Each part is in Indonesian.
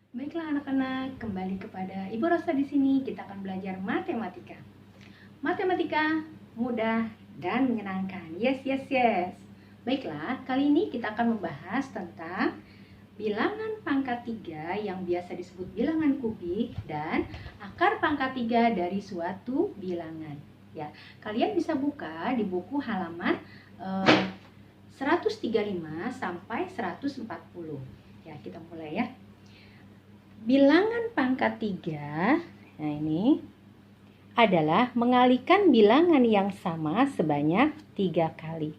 Baiklah anak-anak, kembali kepada Ibu Rosa di sini. Kita akan belajar matematika. Matematika mudah dan menyenangkan. Yes, yes, yes. Baiklah, kali ini kita akan membahas tentang bilangan pangkat 3 yang biasa disebut bilangan kubik dan akar pangkat 3 dari suatu bilangan. Ya, kalian bisa buka di buku halaman 135 sampai 140. Ya, kita mulai ya. Bilangan pangkat 3, nah ini adalah mengalihkan bilangan yang sama sebanyak 3 kali.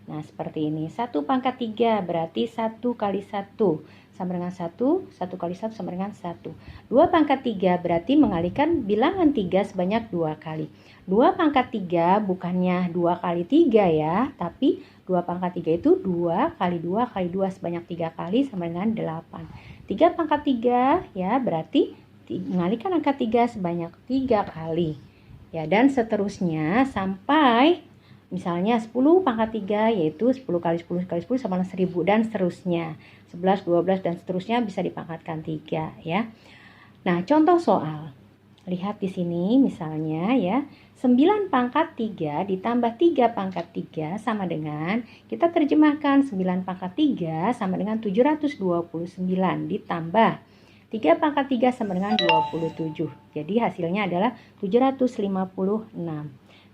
Nah seperti ini, 1 pangkat 3 berarti 1 kali 1 sama dengan 1, 1 kali 1 sama dengan 1. 2 pangkat 3 berarti mengalihkan bilangan 3 sebanyak 2 kali. 2 pangkat 3 bukannya 2 kali 3 ya, tapi 2 pangkat 3 itu 2 kali 2 kali 2 sebanyak 3 kali sama dengan 8. 3 pangkat 3 ya berarti mengalihkan angka 3 sebanyak 3 kali. Ya, dan seterusnya sampai misalnya 10 pangkat 3 yaitu 10 kali 10 kali 10 sama dengan 1000 dan seterusnya. 11, 12 dan seterusnya bisa dipangkatkan 3 ya. Nah, contoh soal. Lihat di sini misalnya ya. 9 pangkat 3 ditambah 3 pangkat 3 sama dengan, kita terjemahkan 9 pangkat 3 sama dengan 729 ditambah 3 pangkat 3 sama dengan 27. Jadi hasilnya adalah 756.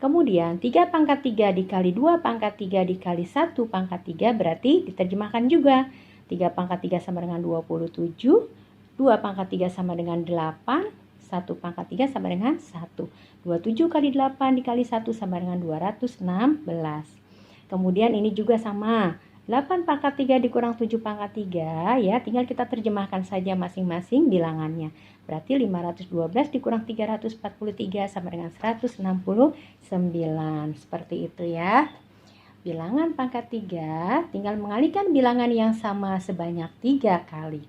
Kemudian 3 pangkat 3 dikali 2 pangkat 3 dikali 1 pangkat 3 berarti diterjemahkan juga. 3 pangkat 3 sama dengan 27, 2 pangkat 3 sama dengan 8, 1 pangkat 3 sama dengan 1. 27 kali 8 dikali 1 sama dengan 216. Kemudian ini juga sama. 8 pangkat 3 dikurang 7 pangkat 3 ya, tinggal kita terjemahkan saja masing-masing bilangannya. Berarti 512 dikurang 343 sama dengan 169. Seperti itu ya. Bilangan pangkat 3 tinggal mengalihkan bilangan yang sama sebanyak 3 kali.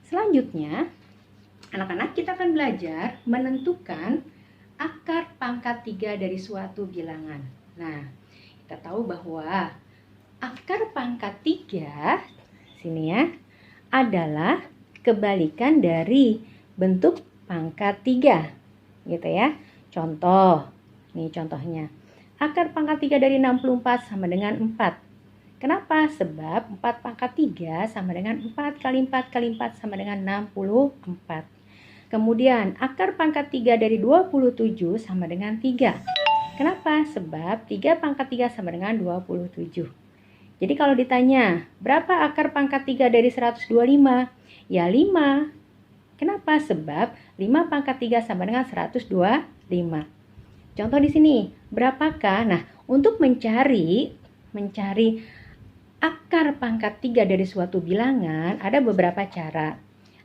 Selanjutnya, anak-anak kita akan belajar menentukan akar pangkat 3 dari suatu bilangan. Nah, kita tahu bahwa akar pangkat 3 sini ya adalah kebalikan dari bentuk pangkat 3. Gitu ya. Contoh, ini contohnya. Akar pangkat 3 dari 64 sama dengan 4. Kenapa? Sebab 4 pangkat 3 sama dengan 4 kali 4 kali 4 sama dengan 64. Kemudian akar pangkat 3 dari 27 sama dengan 3. Kenapa? Sebab 3 pangkat 3 sama dengan 27. Jadi kalau ditanya, berapa akar pangkat 3 dari 125? Ya 5. Kenapa? Sebab 5 pangkat 3 sama dengan 125. Contoh di sini, berapakah? Nah, untuk mencari akar pangkat 3 dari suatu bilangan, ada beberapa cara.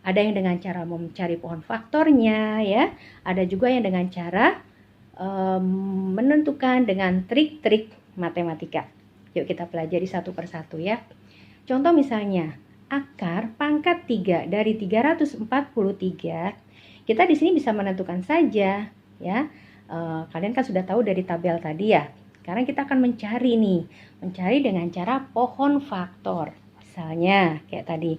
Ada yang dengan cara mencari pohon faktornya ya. Ada juga yang dengan cara menentukan dengan trik-trik matematika. Yuk kita pelajari satu persatu ya. Contoh misalnya, akar pangkat 3 dari 343. Kita di sini bisa menentukan saja ya. Kalian kan sudah tahu dari tabel tadi ya. Sekarang kita akan mencari dengan cara pohon faktor. Misalnya kayak tadi.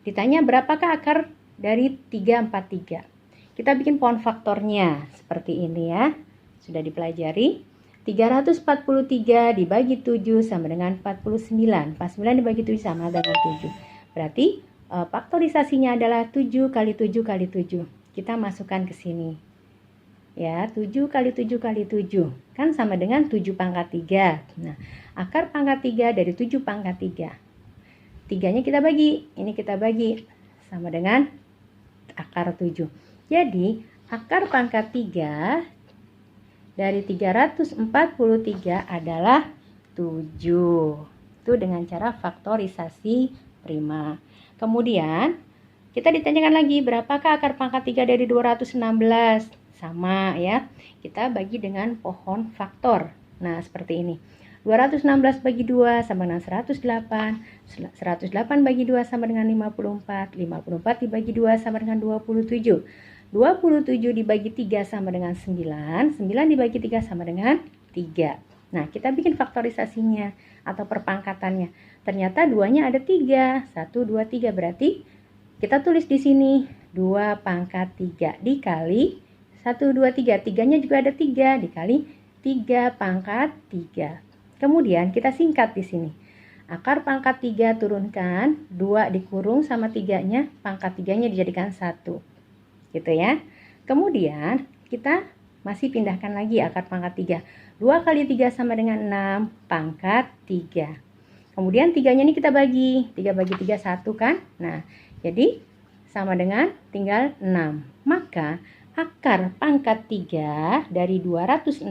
Ditanya berapakah akar dari 343. Kita bikin pohon faktornya seperti ini ya. Sudah dipelajari. 343 dibagi 7 sama dengan 49. 49 dibagi 7 sama dengan 7. Berarti faktorisasinya adalah 7 kali 7 kali 7. Kita masukkan ke sini. Ya, 7 kali 7 kali 7. Kan sama dengan 7 pangkat 3. Nah, akar pangkat 3 dari 7 pangkat 3. 3-nya kita bagi. Ini kita bagi. Sama dengan akar 7. Jadi, akar pangkat 3 dari 343 adalah 7. Itu dengan cara faktorisasi prima. Kemudian, kita ditanyakan lagi, berapakah akar pangkat 3 dari 216? Sama ya. Kita bagi dengan pohon faktor. Nah, seperti ini. 216 bagi 2 sama dengan 108. 108 bagi 2 sama dengan 54. 54 dibagi 2 sama dengan 27. 27 dibagi 3 sama dengan 9. 9 dibagi 3 sama dengan 3. Nah, kita bikin faktorisasinya atau perpangkatannya. Ternyata 2-nya ada 3. 1, 2, 3 berarti Kita tulis di sini 2 pangkat 3 dikali 1, 2, 3. 3-nya juga ada 3 dikali 3 pangkat 3. Kemudian kita singkat di sini. Akar pangkat 3 turunkan, 2 dikurung sama 3-nya, pangkat 3-nya dijadikan 1. Gitu ya. Kemudian kita masih pindahkan lagi akar pangkat 3. 2 kali 3 sama dengan 6 pangkat 3. Kemudian 3-nya ini kita bagi. 3 bagi 3, 1 kan? Nah, jadi sama dengan tinggal 6. Maka akar pangkat 3 dari 216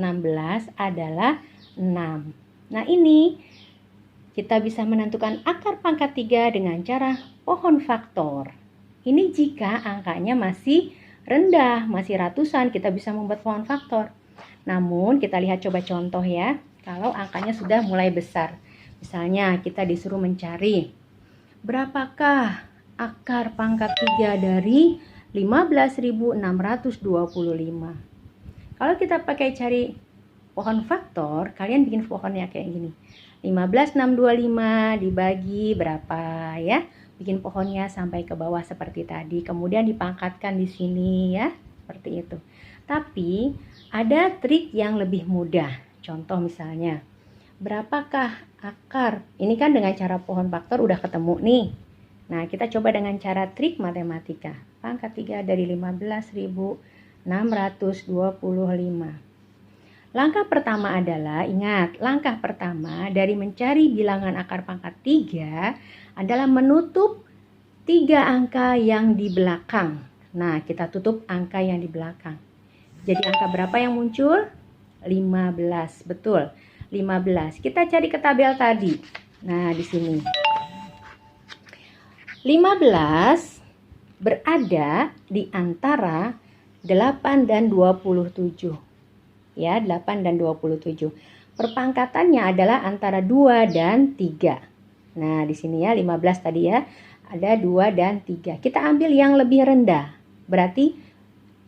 adalah 6. Nah, ini kita bisa menentukan akar pangkat 3 dengan cara pohon faktor. Ini jika angkanya masih rendah, masih ratusan, kita bisa membuat pohon faktor. Namun, kita lihat coba contoh ya. Kalau angkanya sudah mulai besar. Misalnya, kita disuruh mencari berapakah akar pangkat 3 dari 15.625. Kalau kita pakai cari pohon faktor, kalian bikin pohonnya kayak gini. 15.625 dibagi berapa ya? Bikin pohonnya sampai ke bawah seperti tadi. Kemudian dipangkatkan di sini ya, seperti itu. Tapi ada trik yang lebih mudah. Contoh misalnya, berapakah akar? Ini kan dengan cara pohon faktor udah ketemu nih. Nah, kita coba dengan cara trik matematika. Pangkat 3 dari 15.625. Langkah pertama adalah, ingat, langkah pertama dari mencari bilangan akar pangkat 3 adalah menutup 3 angka yang di belakang. Nah, kita tutup angka yang di belakang. Jadi angka berapa yang muncul? 15, betul. 15. Kita cari ke tabel tadi. Nah, di sini. 15 berada di antara 8 dan 27. Ya, 8 dan 27. Perpangkatannya adalah antara 2 dan 3. Nah, di sini ya 15 tadi ya, ada 2 dan 3. Kita ambil yang lebih rendah. Berarti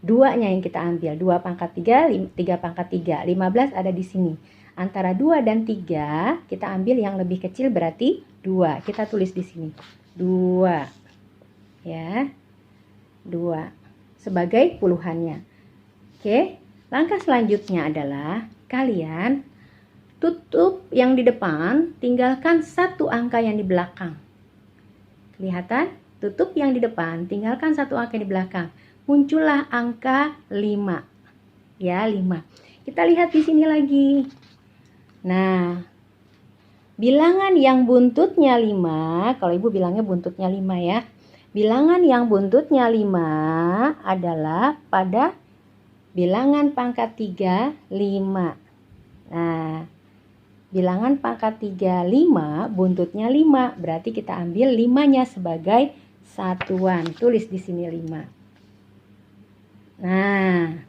2-nya yang kita ambil. 2 pangkat 3, 3 pangkat 3. 15 ada di sini. Antara 2 dan 3, kita ambil yang lebih kecil berarti 2. Kita tulis di sini. 2. Ya. 2 sebagai puluhannya. Oke. Langkah selanjutnya adalah kalian tutup yang di depan, tinggalkan 1 angka yang di belakang. Kelihatan? Tutup yang di depan, tinggalkan 1 angka di belakang. Muncullah angka 5. Ya, 5. Kita lihat di sini lagi. Nah, bilangan yang buntutnya 5, kalau Ibu bilangnya buntutnya 5 ya. Bilangan yang buntutnya 5 adalah pada bilangan pangkat 3, 5. Nah, bilangan pangkat 3, 5, buntutnya 5. Berarti kita ambil 5-nya sebagai satuan. Tulis di sini 5. Nah,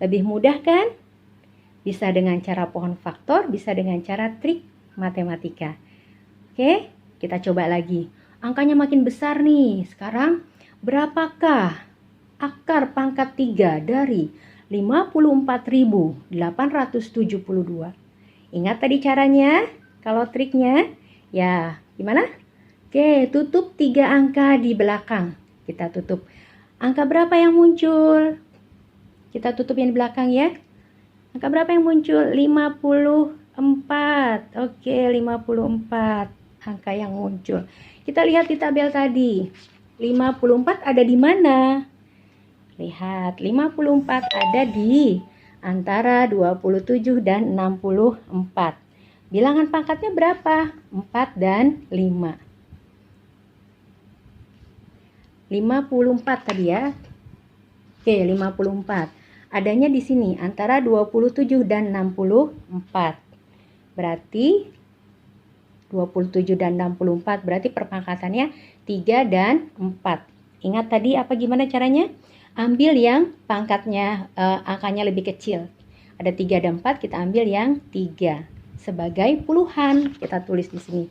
lebih mudah kan? Bisa dengan cara pohon faktor, bisa dengan cara trik matematika. Oke, kita coba lagi. Angkanya makin besar nih. Sekarang, berapakah akar pangkat 3 dari 54.872. Ingat tadi caranya? Kalau triknya, ya gimana? Oke, tutup 3 angka di belakang. Kita tutup. Angka berapa yang muncul? Kita tutup yang di belakang ya. Angka berapa yang muncul? 54. Oke, 54 angka yang muncul. Kita lihat di tabel tadi. 54 ada di mana? Lihat, 54 ada di antara 27 dan 64. Bilangan pangkatnya berapa? 4 dan 5. 54 tadi ya. Oke, 54. Adanya di sini antara 27 dan 64. Berarti 27 dan 64 berarti perpangkatannya 3 dan 4. Ingat tadi apa gimana caranya? Ambil yang pangkatnya angkanya lebih kecil. Ada 3 dan 4, kita ambil yang 3 sebagai puluhan. Kita tulis di sini